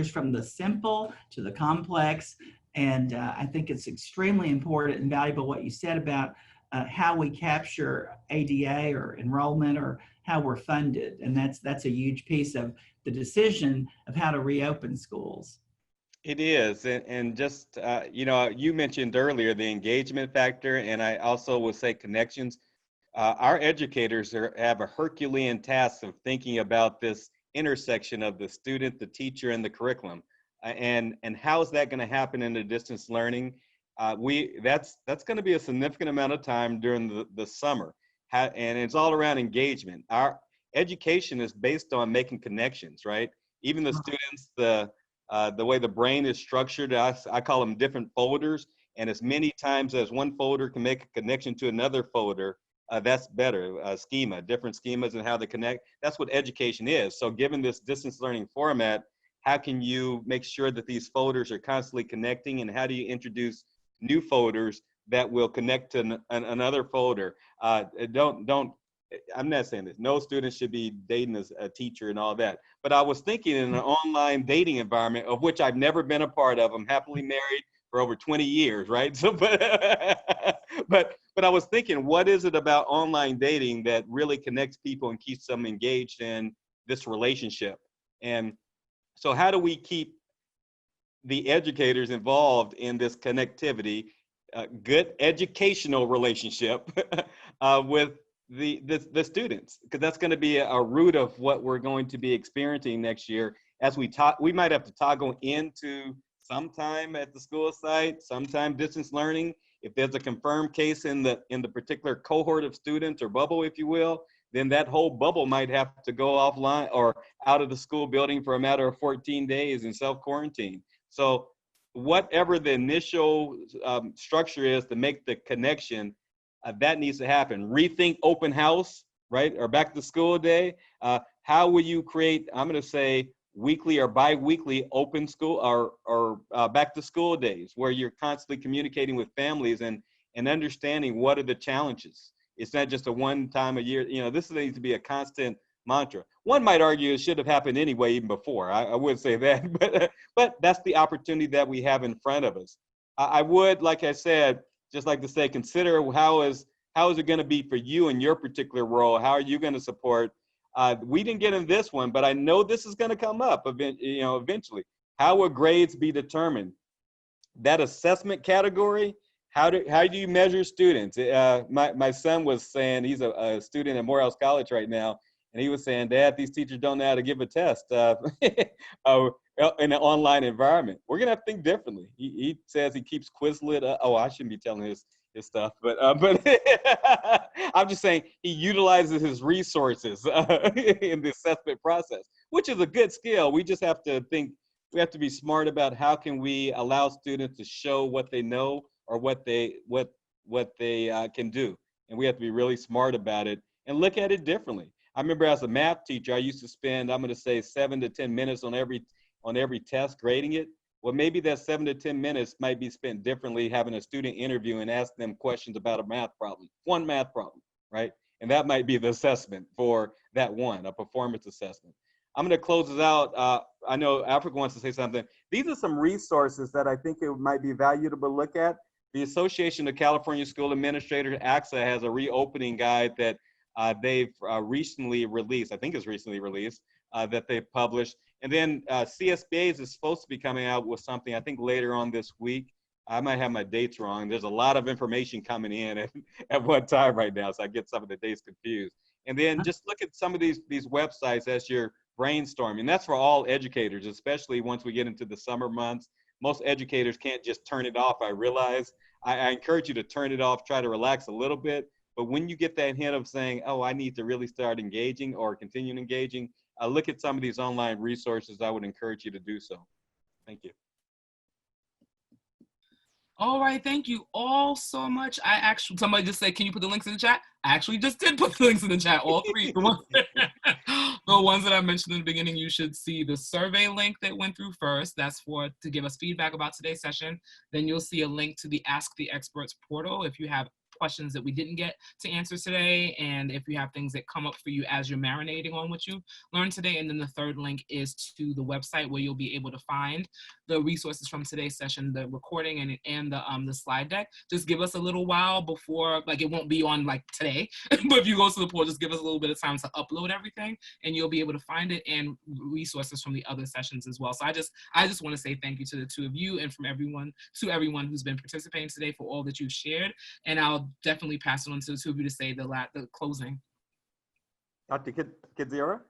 from the simple to the complex, and I think it's extremely important and valuable what you said about how we capture ADA or enrollment or how we're funded. And that's a huge piece of the decision of how to reopen schools. It is, and just you mentioned earlier the engagement factor, and I also will say connections. Our educators have a Herculean task of thinking about this intersection of the student, the teacher, and the curriculum, and how is that going to happen in the distance learning? That's going to be a significant amount of time during the summer, and it's all around engagement. Our education is based on making connections, right? Even the students, the way the brain is structured, I call them different folders, and as many times as one folder can make a connection to another folder, that's better. Different schemas and how they connect. That's what education is. So given this distance learning format, how can you make sure that these folders are constantly connecting, and how do you introduce new folders that will connect to another folder? I'm not saying this. No student should be dating a teacher and all that. But I was thinking in an online dating environment, of which I've never been a part of. I'm happily married for over 20 years, right? So, but I was thinking, what is it about online dating that really connects people and keeps them engaged in this relationship? And so how do we keep the educators involved in this connectivity, good educational relationship with the students? Because that's going to be a root of what we're going to be experiencing next year. As we might have to toggle into sometime at the school site, sometime distance learning. If there's a confirmed case in the particular cohort of students or bubble, if you will, then that whole bubble might have to go offline or out of the school building for a matter of 14 days in self-quarantine. So whatever the initial structure is to make the connection, that needs to happen. Rethink open house, right? Or back to school day. How will you create, I'm going to say, weekly or bi-weekly open school or back to school days where you're constantly communicating with families and understanding what are the challenges. It's not just a one time a year. This needs to be a constant mantra. One might argue it should have happened anyway, even before. I would say that, but that's the opportunity that we have in front of us. I would, like I said, just like to say, consider how is it going to be for you in your particular role? How are you going to support? We didn't get in this one, but I know this is going to come up eventually. How will grades be determined? That assessment category, how do you measure students? My son was saying, he's a student at Morehouse College right now, and he was saying, Dad, these teachers don't know how to give a test in an online environment. We're going to have to think differently. He says he keeps Quizlet. I shouldn't be telling his stuff, but I'm just saying he utilizes his resources in the assessment process, which is a good skill. We just have to think, we have to be smart about how can we allow students to show what they know or what they can do. And we have to be really smart about it and look at it differently. I remember as a math teacher, I used to spend, I'm going to say 7 to 10 minutes on every test grading it. Well, maybe that 7 to 10 minutes might be spent differently, having a student interview and ask them questions about a math problem, one math problem, right? And that might be the assessment for that one, a performance assessment. I'm going to close this out. I know Africa wants to say something. These are some resources that I think it might be valuable to look at. The Association of California School Administrators, CAAASA, has a reopening guide that they've recently released. I think it's recently released, that they've published. And then CSBAs is supposed to be coming out with something, I think, later on this week. I might have my dates wrong. There's a lot of information coming in at one time right now, so I get some of the dates confused. And then just look at some of these websites as you're brainstorming. That's for all educators, especially once we get into the summer months. Most educators can't just turn it off, I realize. I encourage you to turn it off, try to relax a little bit. But when you get that hint of saying, oh, I need to really start engaging or continue engaging, look at some of these online resources. I would encourage you to do so. Thank you. All right, thank you all so much. Somebody just said, can you put the links in the chat? I actually just did put the links in the chat, all three. The ones that I mentioned in the beginning, you should see the survey link that went through first. That's to give us feedback about today's session. Then you'll see a link to the Ask the Experts portal if you have questions that we didn't get to answer today, and if you have things that come up for you as you're marinating on what you learned today. And then the third link is to the website where you'll be able to find the resources from today's session, the recording and the slide deck, just give us a little while before, like it won't be on like today, but if you go to the portal, just give us a little bit of time to upload everything and you'll be able to find it, and resources from the other sessions as well. So I just want to say thank you to the two of you and from everyone who's been participating today for all that you've shared. And I'll definitely pass it on to the two of you to say the closing. Dr. Kedziora?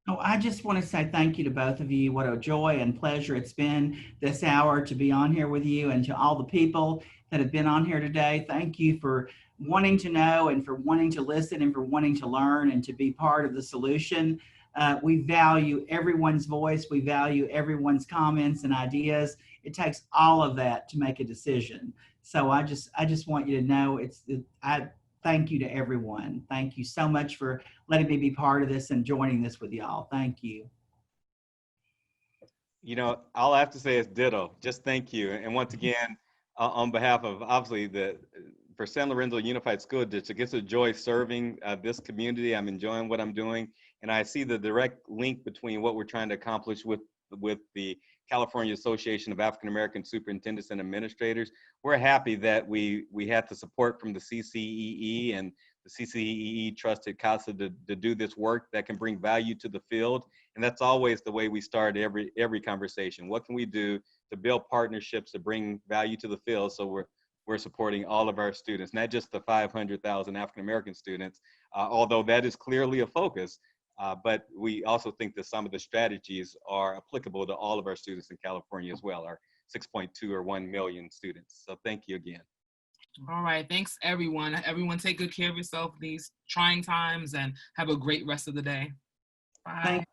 Oh, I just want to say thank you to both of you. What a joy and pleasure it's been this hour to be on here with you, and to all the people that have been on here today. Thank you for wanting to know and for wanting to listen and for wanting to learn and to be part of the solution. We value everyone's voice. We value everyone's comments and ideas. It takes all of that to make a decision. So I just want you to know I thank you to everyone. Thank you so much for letting me be part of this and joining this with y'all. Thank you. You know, all I have to say is ditto. Just thank you. And once again, on behalf of obviously for San Lorenzo Unified School District, it's a joy serving this community. I'm enjoying what I'm doing. And I see the direct link between what we're trying to accomplish with the California Association of African American Superintendents and Administrators. We're happy that we had the support from the CCEE, and the CCEE trusted CAAASA to do this work that can bring value to the field. And that's always the way we start every conversation. What can we do to build partnerships to bring value to the field? So we're supporting all of our students, not just the 500,000 African American students, although that is clearly a focus. But we also think that some of the strategies are applicable to all of our students in California as well, our 6.2 or 1 million students. So thank you again. All right, thanks everyone. Everyone take good care of yourself these trying times and have a great rest of the day. Bye.